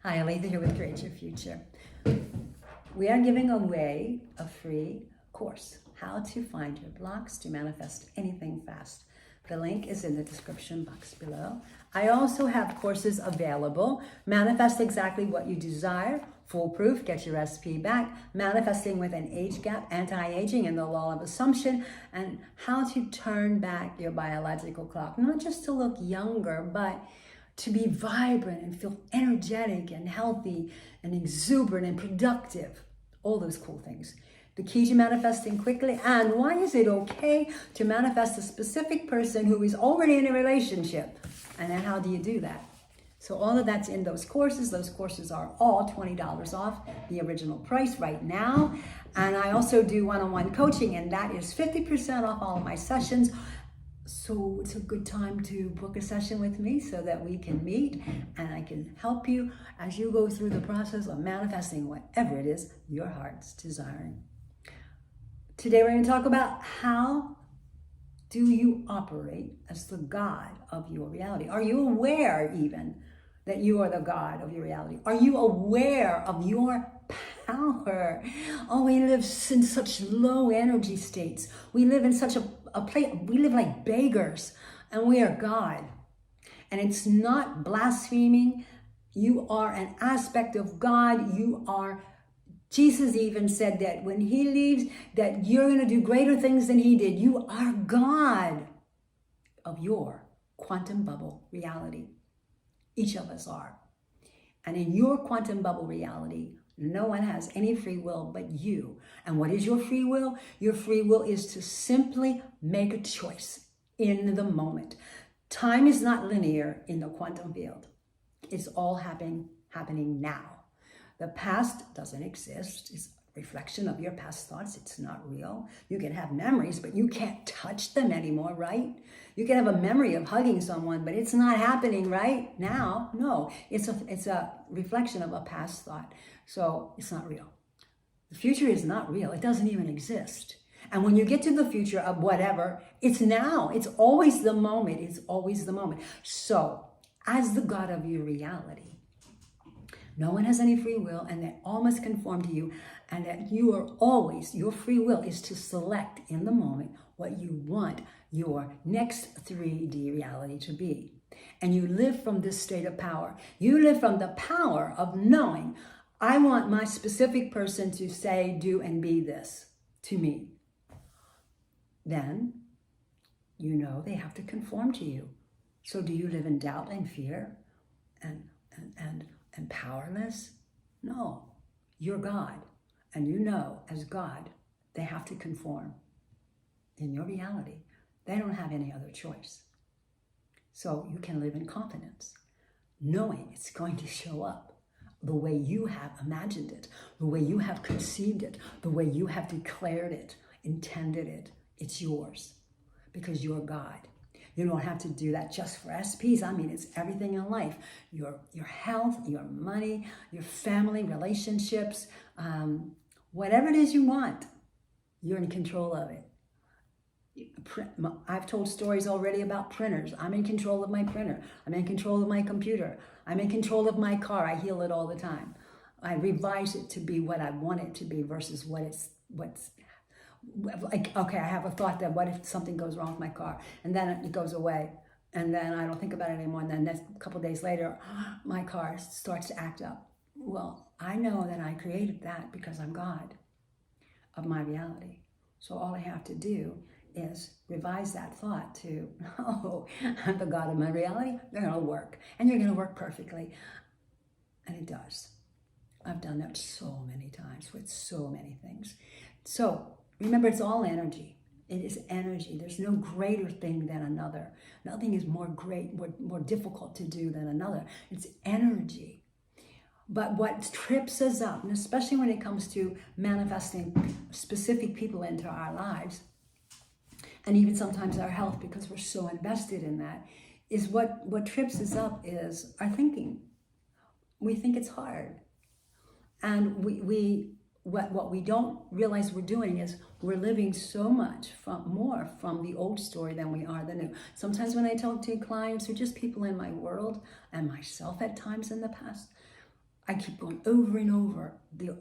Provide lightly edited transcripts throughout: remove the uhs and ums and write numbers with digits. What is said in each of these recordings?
Hi, Aletha here with Create Your Future. We are giving away a free course, How to Find Your Blocks to Manifest Anything Fast. The link is in the description box below. I also have courses available, Manifest Exactly What You Desire, Foolproof, Get Your SP Back, Manifesting with an Age Gap, Anti-Aging and the Law of Assumption, and How to Turn Back Your Biological Clock. Not just to look younger, but to be vibrant and feel energetic and healthy and exuberant and productive. All those cool things. The key to manifesting quickly, and why is it okay to manifest a specific person who is already in a relationship? And then how do you do that? So all of that's in those courses. Those courses are all $20 off the original price right now. And I also do one-on-one coaching, and that is 50% off all of my sessions. So it's a good time to book a session with me so that we can meet and I can help you as you go through the process of manifesting whatever it is your heart's desiring. Today we're going to talk about how do you operate as the God of your reality? Are you aware even that you are the God of your reality? Are you aware of your power? Oh, we live in such low energy states. We live in such a place, we live like beggars, and we are God. And it's not blaspheming. You are an aspect of God. You are, Jesus even said that when he leaves, that you're going to do greater things than he did. You are God of your quantum bubble reality. Each of us are. And in your quantum bubble reality, no one has any free will but you. And what is your free will? Your free will is to simply make a choice in the moment. Time is not linear in the quantum field. It's all happening now. The past doesn't exist. It's a reflection of your past thoughts. It's not real. You can have memories, but you can't touch them anymore, right? You can have a memory of hugging someone, but it's not happening right now. No, it's a reflection of a past thought. So it's not real. The future is not real. It doesn't even exist. And when you get to the future of whatever, it's now. It's always the moment. It's always the moment. So as the God of your reality, no one has any free will, and they all must conform to you, and that you are always, your free will is to select in the moment what you want your next 3D reality to be. And you live from this state of power. You live from the power of knowing, I want my specific person to say, do, and be this to me. Then you know they have to conform to you. So do you live in doubt and fear and powerless? No, you're God. And you know, as God, they have to conform. In your reality, they don't have any other choice. So you can live in confidence, knowing it's going to show up the way you have imagined it, the way you have conceived it, the way you have declared it, intended it. It's yours because you're God. You don't have to do that just for SPs. I mean, it's everything in life. Your health, your money, your family, relationships, whatever it is you want, you're in control of it. I've told stories already about printers. I'm in control of my printer. I'm in control of my computer. I'm in control of my car. I heal it all the time. I revise it to be what I want it to be versus what's like, okay, I have a thought that what if something goes wrong with my car? And then it goes away. And then I don't think about it anymore. And then a couple of days later, my car starts to act up. Well, I know that I created that because I'm God of my reality. So all I have to do is revise that thought to, oh, I'm the God of my reality. You're going to work. And you're going to work perfectly. And it does. I've done that so many times with so many things. So remember, it's all energy. It is energy. There's no greater thing than another. Nothing is more difficult to do than another. It's energy. But what trips us up, and especially when it comes to manifesting specific people into our lives, and even sometimes our health, because we're so invested in that, is what trips us up is our thinking. We think it's hard. And what we don't realize we're doing is we're living so much more from the old story than we are the new. Sometimes when I talk to clients or just people in my world and myself at times in the past, I keep going over and over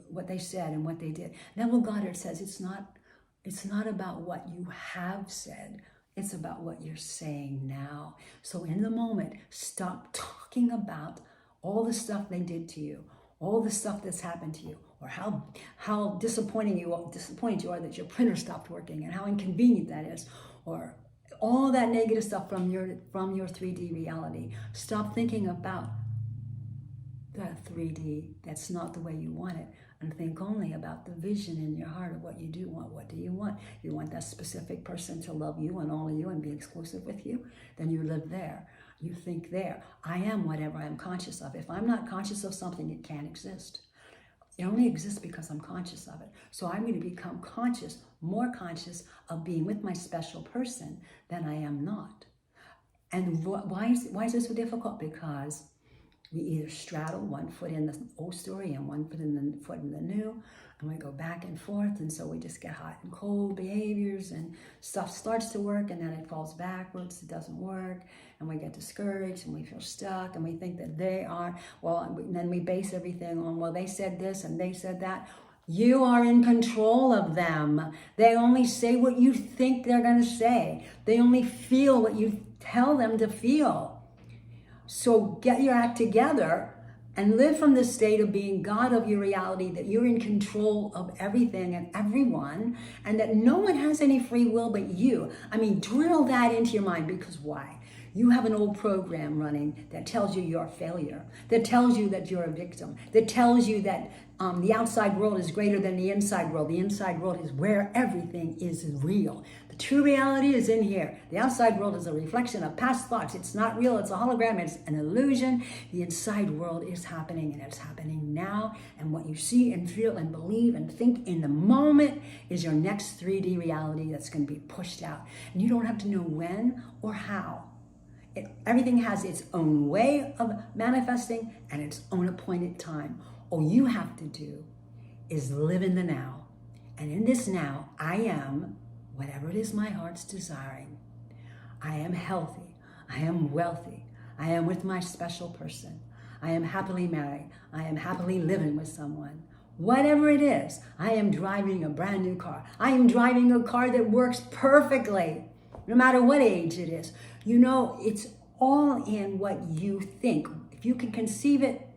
what they said and what they did. Neville Goddard says it's not about what you have said. It's about what you're saying now. So in the moment, stop talking about all the stuff they did to you, all the stuff that's happened to you, or how disappointed you are that your printer stopped working and how inconvenient that is, or all that negative stuff from your 3D reality. Stop thinking about that 3D that's not the way you want it, and think only about the vision in your heart of what you do want. What do you want? You want that specific person to love you and only you and be exclusive with you? Then you live there. You think there. I am whatever I am conscious of. If I'm not conscious of something, it can't exist. It only exists because I'm conscious of it. So I'm going to become more conscious of being with my special person than I am not. And why is this so difficult? Because we either straddle one foot in the old story and one foot in the new, and we go back and forth, and so we just get hot and cold behaviors, and stuff starts to work, and then it falls backwards, it doesn't work, and we get discouraged, and we feel stuck, and we think that they are, and then we base everything on, well, they said this, and they said that. You are in control of them. They only say what you think they're going to say. They only feel what you tell them to feel. So get your act together and live from this state of being God of your reality, that you're in control of everything and everyone, and that no one has any free will but you. I mean, drill that into your mind, because why? You have an old program running that tells you you're a failure, that tells you that you're a victim, that tells you that the outside world is greater than the inside world. The inside world is where everything is real. The true reality is in here. The outside world is a reflection of past thoughts. It's not real. It's a hologram. It's an illusion. The inside world is happening, and it's happening now. And what you see and feel and believe and think in the moment is your next 3D reality that's going to be pushed out. And you don't have to know when or how. Everything has its own way of manifesting and its own appointed time. All you have to do is live in the now. And in this now, I am whatever it is my heart's desiring. I am healthy. I am wealthy. I am with my special person. I am happily married. I am happily living with someone. Whatever it is, I am driving a brand new car. I am driving a car that works perfectly, no matter what age it is. You know, it's all in what you think. If you can conceive it,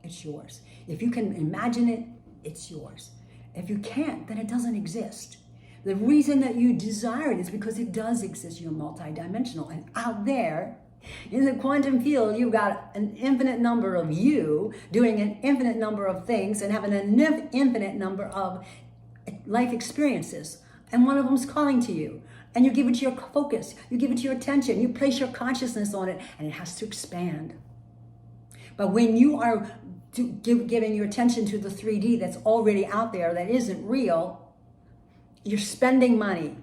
it's yours. If you can imagine it, it's yours. If you can't, then it doesn't exist. The reason that you desire it is because it does exist. You're multidimensional. And out there, in the quantum field, you've got an infinite number of you doing an infinite number of things and having an infinite number of life experiences. And one of them is calling to you. And you give it your focus. You give it your attention. You place your consciousness on it, and it has to expand. But when you are giving your attention to the 3D that's already out there, that isn't real, you're spending money.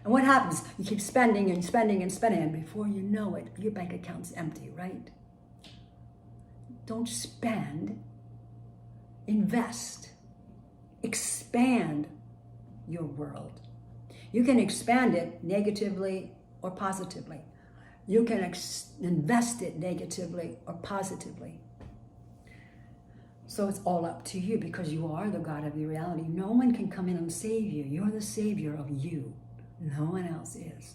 And what happens? You keep spending and spending and spending, and before you know it, your bank account's empty, right? Don't spend. Invest. Expand your world. You can expand it negatively or positively. You can invest it negatively or positively. So it's all up to you, because you are the God of your reality. No one can come in and save you. You're the savior of you. No one else is.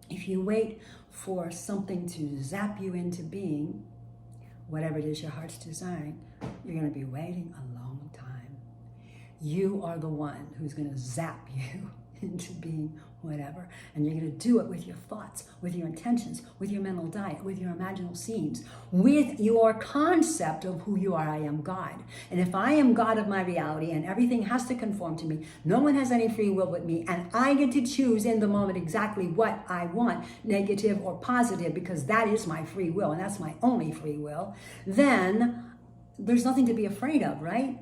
If you wait for something to zap you into being, whatever it is your heart's desiring, you're going to be waiting a long time. You are the one who's going to zap you into being whatever, and you're going to do it with your thoughts, with your intentions, with your mental diet, with your imaginal scenes, with your concept of who you are. I am God, and if I am God of my reality and everything has to conform to me, no one has any free will but me, and I get to choose in the moment exactly what I want, negative or positive, because that is my free will, and that's my only free will, then there's nothing to be afraid of, right?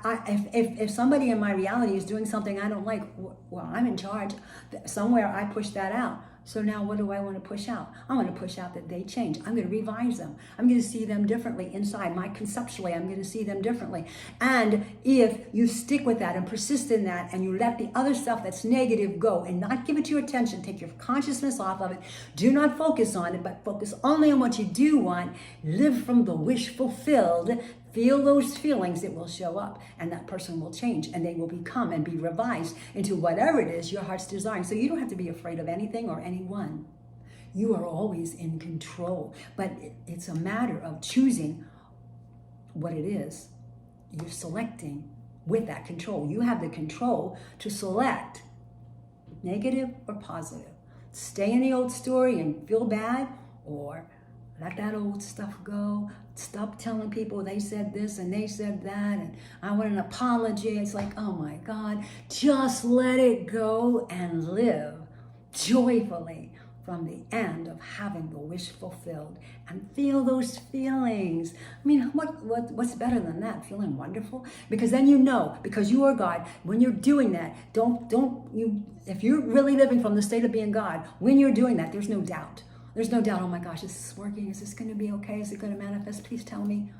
If somebody in my reality is doing something I don't like, well, I'm in charge. Somewhere I push that out. So now what do I want to push out? I want to push out that they change. I'm going to revise them. I'm going to see them differently inside. Conceptually, I'm going to see them differently. And if you stick with that and persist in that, and you let the other stuff that's negative go and not give it your attention, take your consciousness off of it, do not focus on it, but focus only on what you do want, live from the wish fulfilled, Feel those feelings, it will show up, and that person will change, and they will become and be revised into whatever it is your heart's desiring. So you don't have to be afraid of anything or anyone. You are always in control, but it's a matter of choosing what it is you're selecting with that control. You have the control to select negative or positive. Stay in the old story and feel bad, or let that old stuff go. Stop telling people they said this and they said that and I want an apology. It's like, oh my God, just let it go and live joyfully from the end of having the wish fulfilled, and feel those feelings. I mean, what's better than that? Feeling wonderful? Because then you know, because you are God, when you're doing that, if you're really living from the state of being God, when you're doing that, there's no doubt. There's no doubt, oh my gosh, is this working? Is this going to be okay? Is it going to manifest? Please tell me.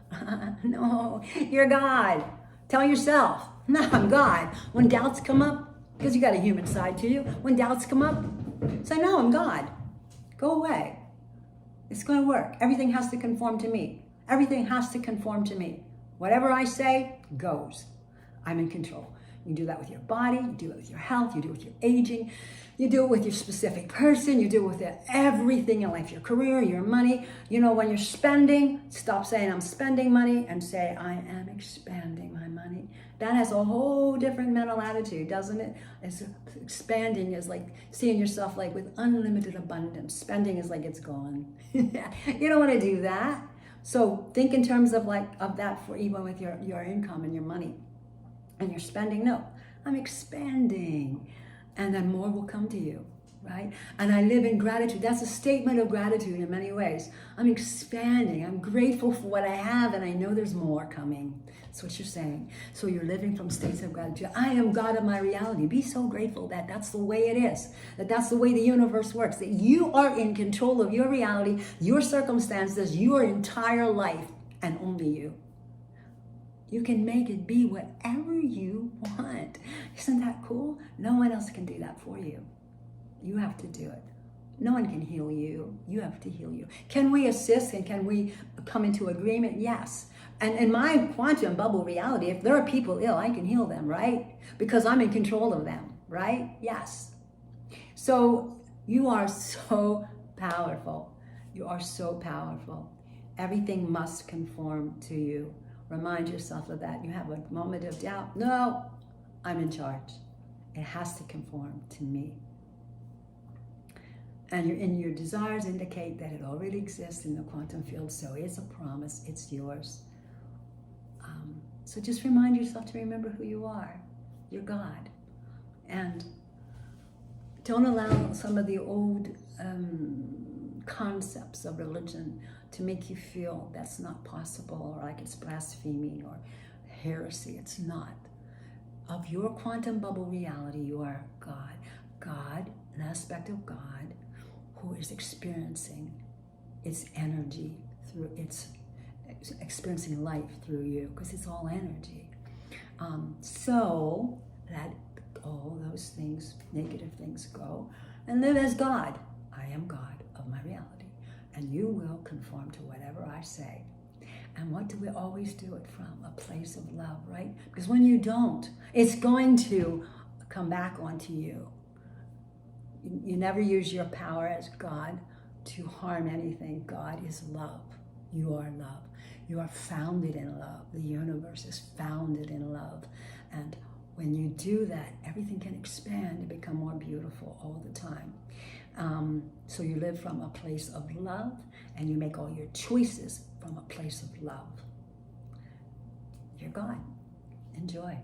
No, you're God. Tell yourself, no, I'm God. When doubts come up, because you got a human side to you, when doubts come up, say, no, I'm God. Go away. It's going to work. Everything has to conform to me. Everything has to conform to me. Whatever I say goes. I'm in control. You do that with your body, you do it with your health, you do it with your aging, you do it with your specific person, you do it with everything in life, your career, your money. You know, when you're spending, stop saying I'm spending money and say I am expanding my money. That has a whole different mental attitude, doesn't it? Expanding is like seeing yourself like with unlimited abundance. Spending is like it's gone. You don't want to do that. So think in terms of that for even with your income and your money. And you're spending, no, I'm expanding. And then more will come to you, right? And I live in gratitude. That's a statement of gratitude in many ways. I'm expanding. I'm grateful for what I have, and I know there's more coming. That's what you're saying. So you're living from states of gratitude. I am God of my reality. Be so grateful that that's the way it is, that that's the way the universe works, that you are in control of your reality, your circumstances, your entire life, and only you. You can make it be whatever you want. Isn't that cool? No one else can do that for you. You have to do it. No one can heal you. You have to heal you. Can we assist and can we come into agreement? Yes. And in my quantum bubble reality, if there are people ill, I can heal them, right? Because I'm in control of them, right? Yes. So you are so powerful. You are so powerful. Everything must conform to you. Remind yourself of that. You have a moment of doubt. No, I'm in charge. It has to conform to me. And your desires indicate that it already exists in the quantum field, so it's a promise. It's yours. So just remind yourself to remember who you are. You're God. And don't allow some of the old concepts of religion to make you feel that's not possible, or like it's blasphemy or heresy. It's not. Of your quantum bubble reality, you are God. God, an aspect of God, who is experiencing its energy through its experiencing life through you, because it's all energy. So that all those things, negative things, go and live as God. I am God of my reality, and you will conform to whatever I say. And what do we always do it from? A place of love, right? Because when you don't, it's going to come back onto you. You never use your power as God to harm anything. God is love. You are love. You are founded in love. The universe is founded in love. And when you do that, everything can expand and become more beautiful all the time. So you live from a place of love, and you make all your choices from a place of love. You're God. Enjoy.